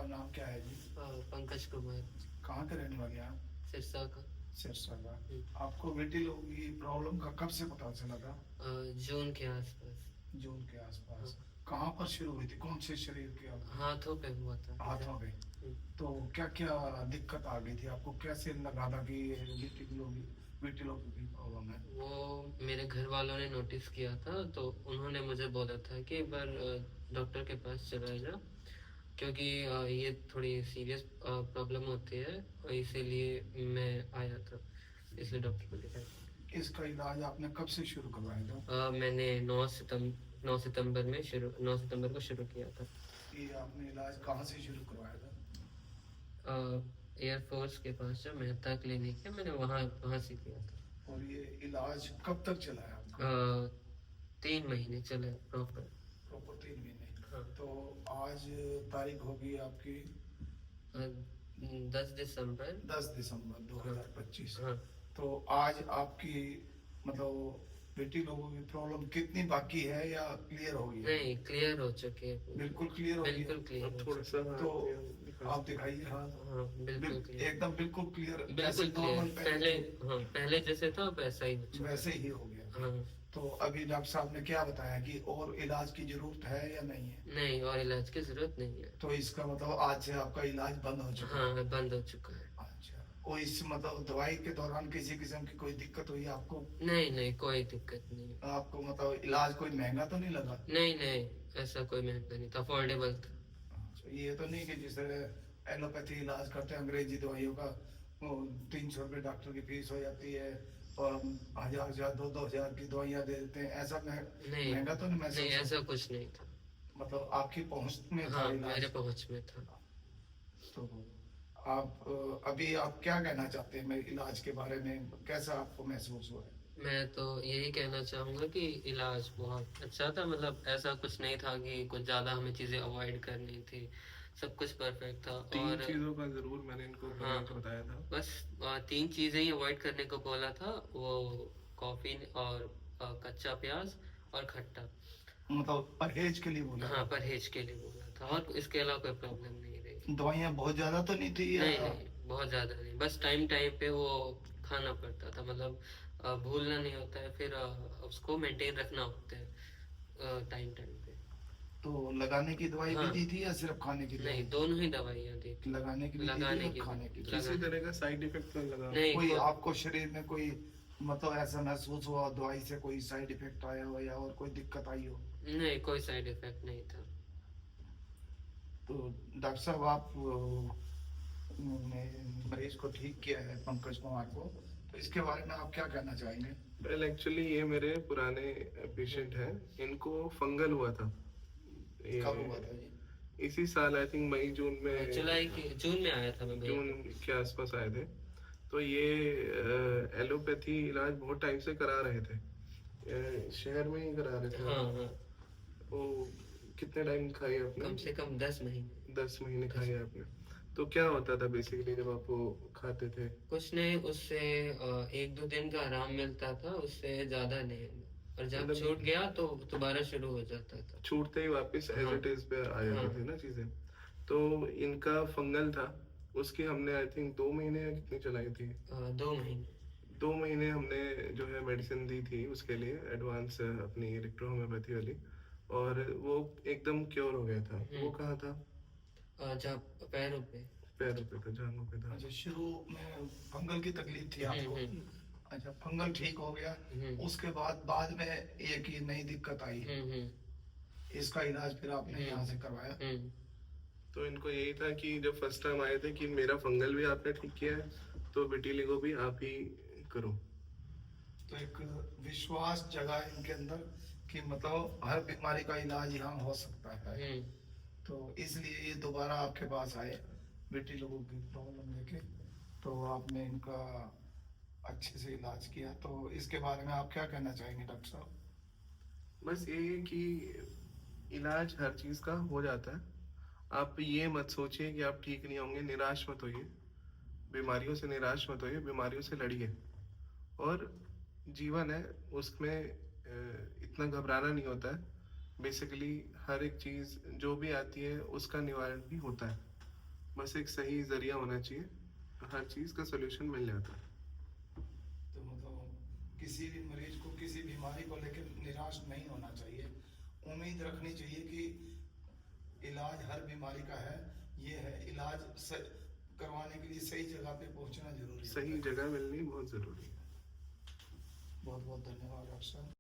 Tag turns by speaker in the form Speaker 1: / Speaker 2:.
Speaker 1: नाम क्या है जी?
Speaker 2: पंकज कुमार।
Speaker 1: कहाँ के रहने वाले हैं आप?
Speaker 2: सिरसा का।
Speaker 1: सिरसा का।
Speaker 2: हम्म।
Speaker 1: आपको विटिलो की प्रॉब्लम का कब से पता चला था?
Speaker 2: जून के आसपास।
Speaker 1: जून के
Speaker 2: हाँ।
Speaker 1: आसपास। कहाँ पर शुरू हुई थी, कौन से शरीर के आपको?
Speaker 2: हाथों पे हुआ था इधर।
Speaker 1: हाथों पे। तो क्या क्या दिक्कत आ गई थी आपको, कैसे लगा था कि ये विटिलो की प्रॉब्लम है?
Speaker 2: वो मेरे घर वालों ने नोटिस किया था, तो उन्होंने मुझे बोला था कि एक बार डॉक्टर के पास चला जा, क्योंकि ये थोड़ी सीरियस प्रॉब्लम होती है, और इसीलिए मैं आया था, इसलिए डॉक्टर को दिखाया।
Speaker 1: इसका इलाज आपने कब से शुरू करवाया था?
Speaker 2: मैंने 9 सितंबर को शुरू किया था।
Speaker 1: ये आपने इलाज कहाँ से शुरू करवाया था?
Speaker 2: एयरफोर्स के पास जो मेहता क्लिनिक है, मैंने वहाँ से किया था।
Speaker 1: और ये इलाज कब तक चला है आपका?
Speaker 2: 3 महीने चले प्रॉपर।
Speaker 1: प्रॉपर 3 महीने।
Speaker 2: हाँ।
Speaker 1: तो आज तारीख होगी आपकी
Speaker 2: 10 दिसंबर।
Speaker 1: 10 दिसंबर 2025।
Speaker 2: हाँ।
Speaker 1: तो आज आपकी मतलब बेटी लोगों की प्रॉब्लम कितनी बाकी है या क्लियर हो गई है?
Speaker 2: नहीं, क्लियर हो चुके हैं पूरी।
Speaker 1: बिल्कुल क्लियर हो गई है?
Speaker 2: बिल्कुल क्लियर हो
Speaker 3: थोड़ा
Speaker 2: चुके
Speaker 3: सा
Speaker 1: तो आप दिखाइए। हाँ,
Speaker 2: हैं। हाँ, बिल्कुल क्लियर।
Speaker 1: एकदम बिल्कुल क्लियर,
Speaker 2: बिल्कुल
Speaker 1: जैसे
Speaker 2: क्लियर।
Speaker 1: नॉर्मल
Speaker 2: पहले, हाँ, पहले जैसे था वैसा ही हो चुका है।
Speaker 1: वैसे ही हो गया।
Speaker 2: हाँ।
Speaker 1: तो अभी डॉक्टर साहब ने क्या बताया कि और इलाज की जरूरत है या नहीं है?
Speaker 2: नहीं, और इलाज की जरूरत नहीं है।
Speaker 1: तो इसका मतलब आज से आपका इलाज बंद हो चुका है?
Speaker 2: हाँ, बंद हो चुका है।
Speaker 1: अच्छा। और इस मतलब दवाई के दौरान किसी किस्म की कोई दिक्कत हुई आपको?
Speaker 2: नहीं नहीं, कोई दिक्कत नहीं।
Speaker 1: आपको मतलब इलाज कोई महंगा तो नहीं लगा?
Speaker 2: नहीं नहीं, ऐसा कोई महंगा नहीं था, अफोर्डेबल था।
Speaker 1: अच्छा, ये तो नहीं कि जिस एलोपैथी इलाज करते हैं अंग्रेजी दवाइयों का, वो 300 रुपये डॉक्टर की फीस हो जाती है और 1000 2-2000 की दवाइयाँ दे देते हैं, ऐसा
Speaker 2: नहीं
Speaker 1: महंगा तो नहीं
Speaker 2: नहीं,
Speaker 1: महसूस?
Speaker 2: ऐसा कुछ नहीं था।
Speaker 1: मतलब आपकी पहुंच में था
Speaker 2: हाँ,
Speaker 1: इलाज?
Speaker 2: मेरे पहुंच में था।
Speaker 1: तो आप अभी आप क्या कहना चाहते हैं मेरे इलाज के बारे में, कैसा आपको महसूस हुआ है?
Speaker 2: मैं तो यही कहना चाहूंगा कि इलाज बहुत अच्छा था, मतलब ऐसा कुछ नहीं था कि कुछ ज्यादा हमें चीजें अवॉइड करनी थी, सब कुछ परफेक्ट था।
Speaker 3: तीन
Speaker 2: और
Speaker 3: चीजों का जरूर मैंने इनको
Speaker 2: हाँ,
Speaker 3: पहले बताया था।
Speaker 2: बस 3 चीजें ही अवॉइड करने को बोला था, वो कॉफी और कच्चा प्याज और खट्टा।
Speaker 1: मतलब परहेज के लिए बोला?
Speaker 2: हाँ, परहेज के लिए बोला था, और इसके अलावा कोई प्रॉब्लम नहीं रही।
Speaker 1: दवाइयाँ बहुत ज्यादा तो नहीं थी या?
Speaker 2: नहीं नहीं, बहुत ज्यादा नहीं, बस टाइम टाइम पे वो खाना पड़ता था, मतलब भूलना नहीं होता है, फिर उसको मेंटेन रखना होता है टाइम टाइम पे।
Speaker 1: तो लगाने की दवाई
Speaker 2: हाँ।
Speaker 1: भी दी थी या सिर्फ खाने की दवाई?
Speaker 2: नहीं, दोनों ही दवाइयाँ दी थी।
Speaker 1: लगाने की भी दी थी
Speaker 2: लगाने
Speaker 1: और
Speaker 2: की
Speaker 1: खाने की भी?
Speaker 3: किसी तरह का साइड इफेक्ट तो लगा?
Speaker 2: नहीं,
Speaker 1: कोई आपको शरीर में कोई मतलब ऐसा महसूस हुआ दवाई से कोई साइड इफेक्ट आया हो या और कोई दिक्कत आई हो?
Speaker 2: नहीं, कोई साइड इफेक्ट नहीं था।
Speaker 1: तो डॉक्टर साहब आप मरीज को ठीक किया है, पंकज कुमार को, तो इसके बारे में आप क्या कहना चाहेंगे?
Speaker 3: वेल एक्चुअली ये मेरे पुराने पेशेंट हैं, इनको फंगल हुआ था। ये
Speaker 1: कब हुआ था ये?
Speaker 3: इसी साल आई थिंक मई जून में,
Speaker 2: जून में आया था मैं भैया।
Speaker 3: जून के आसपास आए थे। तो ये एलोपैथी इलाज बहुत टाइम से करा रहे थे, शहर में ही करा रहे थे।
Speaker 2: हाँ हाँ,
Speaker 3: वो कितने टाइम खाई आपने?
Speaker 2: कम से कम 10 महीने।
Speaker 3: 10 महीने खाई आपने। तो क्या होता था बेसिकली जब आप वो खाते थे?
Speaker 2: कुछ नहीं, उससे 1-2 दिन का आराम मिलता था, उससे ज्यादा नहीं। और जब
Speaker 3: मतलब
Speaker 2: छूट गया तो दोबारा शुरू हो जाता था।
Speaker 3: छूटते ही वापस एज
Speaker 2: हाँ।
Speaker 3: इट इज पे आ जाती
Speaker 2: हाँ।
Speaker 3: थी ना चीजें। तो इनका फंगल था, उसकी हमने आई थिंक 2 महीने या कितनी चलाई थी?
Speaker 2: 2 महीने।
Speaker 3: 2 महीने हमने जो है मेडिसिन दी थी उसके लिए, एडवांस अपनी इलेक्ट्रो होम्योपैथी वाली, और वो एकदम क्योर हो गया था। वो कहाँ था?
Speaker 2: जब पैरों पे।
Speaker 3: पैरों पे था, जांघों पे था।
Speaker 1: अच्छा, शुरू में फंगल की तकलीफ थी आपको?
Speaker 2: हम्म।
Speaker 1: अच्छा, फंगल ठीक हो गया, उसके बाद में एक ही नई दिक्कत आई, इसका इलाज फिर आपने यहाँ से करवाया?
Speaker 3: तो इनको यही था कि जब फर्स्ट टाइम आए थे कि मेरा फंगल भी आपने ठीक किया है, तो विटिलिगो भी आप ही करो।
Speaker 1: तो एक विश्वास जगा इनके अंदर कि मतलब हर बीमारी का इलाज यहाँ हो सकता है। तो इसलिए ये दोबारा आपके पास आए बेटी लोगों की प्रॉब्लम लेके, तो आपने इनका अच्छे से इलाज किया। तो इसके बारे में आप क्या कहना चाहेंगे डॉक्टर साहब?
Speaker 3: बस ये है कि इलाज हर चीज का हो जाता है। आप ये मत सोचिए कि आप ठीक नहीं होंगे, निराश मत होइए, बीमारियों से निराश मत होइए, बीमारियों से लड़िए। और जीवन है, उसमें इतना घबराना नहीं होता है। बेसिकली हर एक चीज जो भी आती है उसका निवारण भी होता है। बस एक सही जरिया होना चाहिए, हर चीज़ का सोल्यूशन मिल जाता है।
Speaker 1: तो मतलब किसी भी मरीज को किसी बीमारी को लेकर निराश नहीं होना चाहिए, उम्मीद रखनी चाहिए कि इलाज हर बीमारी का है, ये है इलाज करवाने के लिए सही जगह पे पहुंचना जरूरी है।
Speaker 3: सही जगह मिलनी बहुत ज़रूरी है।
Speaker 1: बहुत बहुत धन्यवाद डॉक्टर साहब।